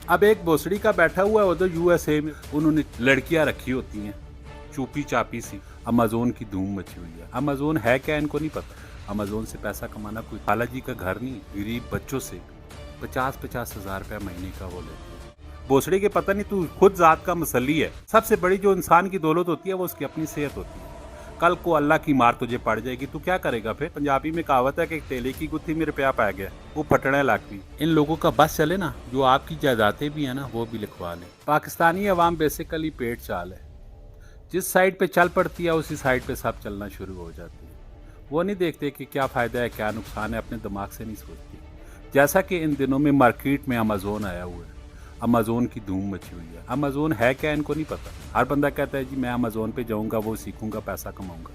अब एक भोसड़ी का बैठा हुआ है उधर यूएसए में, उन्होंने लड़कियां रखी होती हैं चूपी चापी सी। अमेजोन की धूम मची हुई है। अमेजोन है क्या इनको नहीं पता। अमेजोन से पैसा कमाना कोई खाला जी का घर नहीं, गरीब बच्चों से 50-50 हज़ार रुपया महीने का वो लेते हैं। भोसड़ी के पता नहीं, तू खुद जात का मसली है। सबसे बड़ी जो इंसान की दौलत होती है वो उसकी अपनी सेहत होती है। कल को अल्लाह की मार तुझे पड़ जाएगी, तू क्या करेगा फिर। पंजाबी में कहावत है कि तेले की गुत्थी मेरे प्या पै गया, वो फटने लागी। इन लोगों का बस चले ना, जो आपकी जायदादें भी है ना वो भी लिखवा लें। पाकिस्तानी अवाम बेसिकली पेट चाल है, जिस साइड पे चल पड़ती है उसी साइड पे सब चलना शुरू हो जाती है। वो नहीं देखते कि क्या फ़ायदा है क्या नुकसान है, अपने दिमाग से नहीं सोचती। जैसा कि इन दिनों में मार्केट में अमेजोन आया हुआ है, अमेजोन की धूम मची हुई है। अमेजोन है क्या इनको नहीं पता। हर बंदा कहता है जी मैं अमेजोन पे जाऊंगा, वो सीखूंगा, पैसा कमाऊंगा।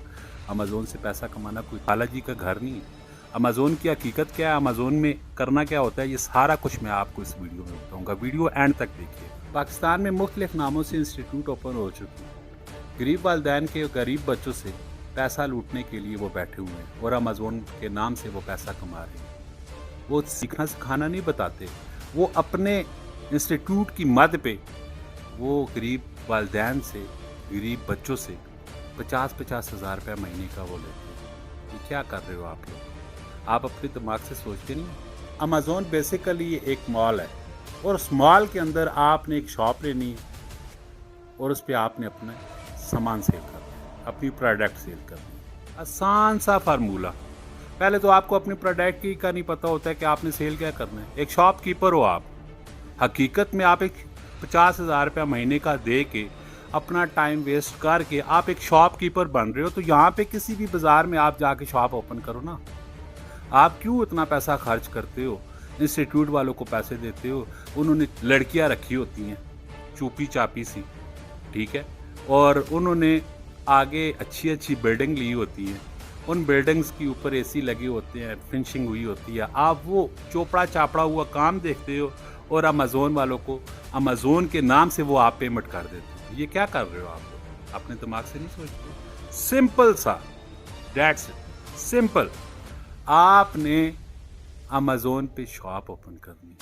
अमेजोन से पैसा कमाना कोई खाला जी का घर नहीं है। अमेजोन की हकीकत क्या है, अमेजोन में करना क्या होता है, ये सारा कुछ मैं आपको इस वीडियो में बताऊंगा। वीडियो एंड तक देखिए। पाकिस्तान में मुख्तलिफ नामों से इंस्टीट्यूट ओपन हो चुके हैं। गरीब वालदैन के गरीब बच्चों से पैसा लूटने के लिए वो बैठे हुए हैं और अमेजोन के नाम से वो पैसा कमा रहे हैं। वो सीखना सिखाना नहीं बताते, वो अपने इंस्टीट्यूट की मद पे वो गरीब वालदैन से, गरीब बच्चों से 50-50 हज़ार रुपया महीने का वो लेते हैं। ये क्या कर रहे हो आप लोग। आप अपने दिमाग से सोचते नहीं। अमेजोन बेसिकली ये एक मॉल है और उस मॉल के अंदर आपने एक शॉप लेनी है और उस पर आपने अपना सामान सेल करना है, अपनी प्रोडक्ट सेल करनी है। आसान सा फार्मूला। पहले तो आपको अपने प्रोडक्ट की का नहीं पता होता है कि आपने सेल क्या करना है। एक शॉपकीपर हो आप, हकीकत में आप एक 50 हज़ार रुपया महीने का दे के अपना टाइम वेस्ट करके आप एक शॉपकीपर बन रहे हो। तो यहाँ पे किसी भी बाज़ार में आप जाके शॉप ओपन करो ना। आप क्यों इतना पैसा खर्च करते हो, इंस्टीट्यूट वालों को पैसे देते हो। उन्होंने लड़कियाँ रखी होती हैं चूपी चापी सी, ठीक है, और उन्होंने आगे अच्छी अच्छी बिल्डिंग ली होती है। उन बिल्डिंग्स के ऊपर एसी लगे होते हैं, फिनिशिंग हुई होती है। आप वो चोपड़ा चापड़ा हुआ काम देखते हो और अमेजोन वालों को, अमेजोन के नाम से वो आप पेमेंट कर देते हो। ये क्या कर रहे हो आप लोग, अपने दिमाग से नहीं सोचते। सिंपल सा, दैट्स सिंपल। आपने अमेजोन पे शॉप ओपन करनी।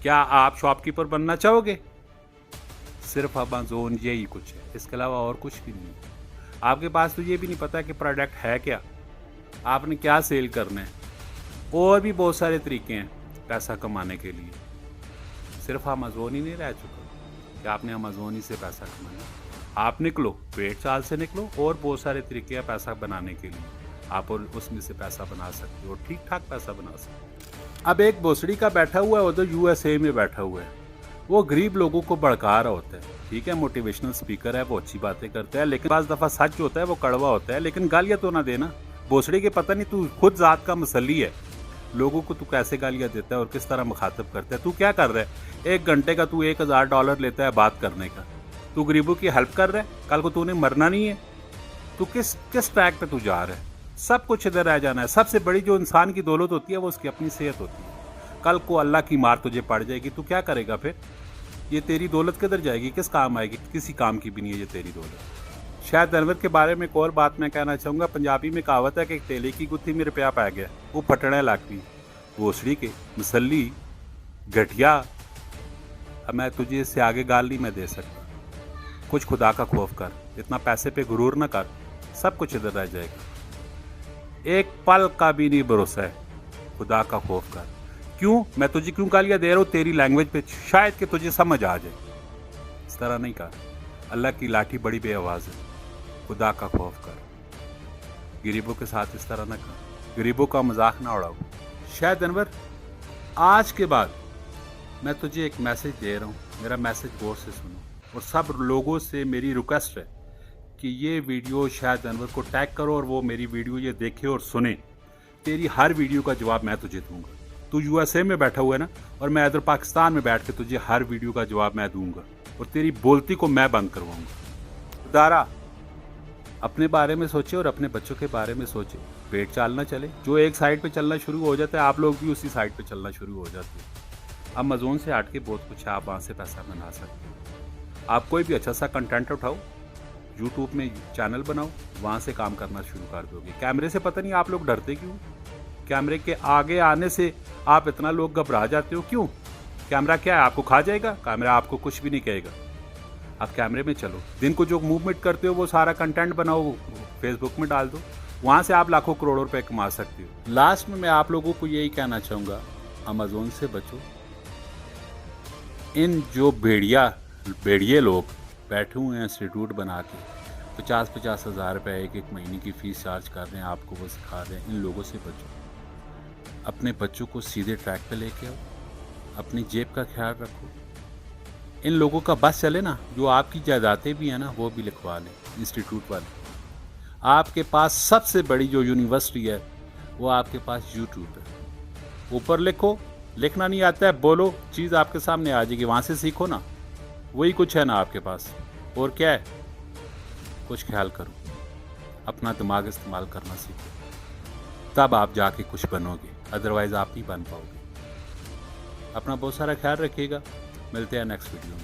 क्या आप शॉपकीपर बनना चाहोगे। सिर्फ अमेजोन यही कुछ है, इसके अलावा और कुछ भी नहीं है। आपके पास तो ये भी नहीं पता कि प्रोडक्ट है क्या, आपने क्या सेल करना है। और भी बहुत सारे तरीके हैं पैसा कमाने के लिए। सिर्फ अमेजोन ही नहीं रह चुका कि आपने अमेजोन ही से पैसा कमाना। आप निकलो, पेट चाल से निकलो, और बहुत सारे तरीके हैं पैसा बनाने के लिए। आप और उसमें से पैसा बना सकते हो, ठीक ठाक पैसा बना सकते हो। अब एक भोसड़ी का बैठा हुआ है उधर यूएसए में बैठा हुआ है, वो गरीब लोगों को भड़का रहा होता है। ठीक है, मोटिवेशनल स्पीकर है, वो अच्छी बातें करता है, लेकिन बाज़ दफ़ा सच होता है वो कड़वा होता है। लेकिन गालियाँ तो ना देना। भोसड़ी के पता नहीं, तू खुद जात का मसली है। लोगों को तू कैसे गालियाँ देता है और किस तरह मुखातब करता है। तू क्या कर रहा है, 1 घंटे का तू $1000 लेता है बात करने का। तू गरीबों की हेल्प कर रहा है, कल को तूने मरना नहीं है। तू किस ट्रैक पे तू जा रहा है। सब कुछ इधर रह जाना है। सबसे बड़ी जो इंसान की दौलत होती है वो उसकी अपनी सेहत होती है। कल को अल्लाह की मार तुझे पड़ जाएगी, तू क्या करेगा फिर। ये तेरी दौलत किधर जाएगी, किस काम आएगी। किसी काम की भी नहीं है ये तेरी दौलत। शायद अनवर के बारे में एक और बात मैं कहना चाहूँगा। पंजाबी में कहावत है कि तेले की गुत्थी मेरे प्या पै गया, वो फटने लागी। भोसड़ी के मसली घटिया, अब मैं तुझे इससे आगे गाल नहीं मैं दे सकता। कुछ खुदा का खौफ कर, इतना पैसे पे गुरूर ना कर, सब कुछ इधर रह जाएगा। एक पल का भी नहीं भरोसा है, खुदा का खौफ कर। क्यों मैं तुझे क्यों गालियाँ दे रहा हूँ, तेरी लैंग्वेज पे शायद कि तुझे समझ आ जाए। इस तरह नहीं कर, अल्लाह की लाठी बड़ी बेआवाज़ है, खुदा का खौफ कर। गरीबों के साथ इस तरह ना कर, गरीबों का मजाक ना उड़ाओ। शायद अनवर, आज के बाद मैं तुझे एक मैसेज दे रहा हूँ, मेरा मैसेज गौर से सुनो। और सब लोगों से मेरी रिक्वेस्ट है कि ये वीडियो शायद अनवर को टैग करो और वो मेरी वीडियो ये देखे और सुने। तेरी हर वीडियो का जवाब मैं तुझे दूंगा। तू यूएसए में बैठा हुआ है ना, और मैं इधर पाकिस्तान में बैठ के तुझे हर वीडियो का जवाब मैं दूंगा और तेरी बोलती को मैं बंद करवाऊंगा। दारा, अपने बारे में सोचे और अपने बच्चों के बारे में सोचे। पेट चाल ना चले, जो एक साइड पे चलना शुरू हो जाता है आप लोग भी उसी साइड पे चलना शुरू हो जाते हैं। अमेजोन से हट के बहुत कुछ है, आप वहाँ से पैसा बना सकते हो। आप कोई भी अच्छा सा कंटेंट उठाओ, यूट्यूब में चैनल बनाओ, वहाँ से काम करना शुरू कर दोगे। कैमरे से पता नहीं आप लोग डरते क्यों, कैमरे के आगे आने से आप इतना लोग घबरा जाते हो क्यों। कैमरा क्या है, आपको खा जाएगा? कैमरा आपको कुछ भी नहीं कहेगा। आप कैमरे में चलो, दिन को जो मूवमेंट करते हो वो सारा कंटेंट बनाओ, फेसबुक में डाल दो, वहाँ से आप लाखों करोड़ों रुपए कमा सकते हो। लास्ट में मैं आप लोगों को यही कहना चाहूँगा, अमेज़ोन से बचो। इन जो भेड़िए लोग बैठे हुए हैं इंस्टीट्यूट बना के 50-50 हज़ार रुपये एक महीने की फ़ीस चार्ज कर रहे हैं, आपको वो सिखा रहे हैं, इन लोगों से बचो। अपने बच्चों को सीधे ट्रैक पे लेके आओ, अपनी जेब का ख्याल रखो। इन लोगों का बस चले ना, जो आपकी जायदादें भी हैं ना वो भी लिखवा लें इंस्टीट्यूट वाले। आपके पास सबसे बड़ी जो यूनिवर्सिटी है वो आपके पास यूट्यूब है। ऊपर लिखो, लिखना नहीं आता है बोलो, चीज़ आपके सामने आ जाएगी, वहाँ से सीखो ना, वही कुछ है ना आपके पास। और क्या है, कुछ ख्याल करो, अपना दिमाग इस्तेमाल करना सीखो, तब आप जाके कुछ बनोगे, अदरवाइज़ आप नहीं बन पाओगे। अपना बहुत सारा ख्याल रखिएगा, मिलते हैं नेक्स्ट वीडियो में।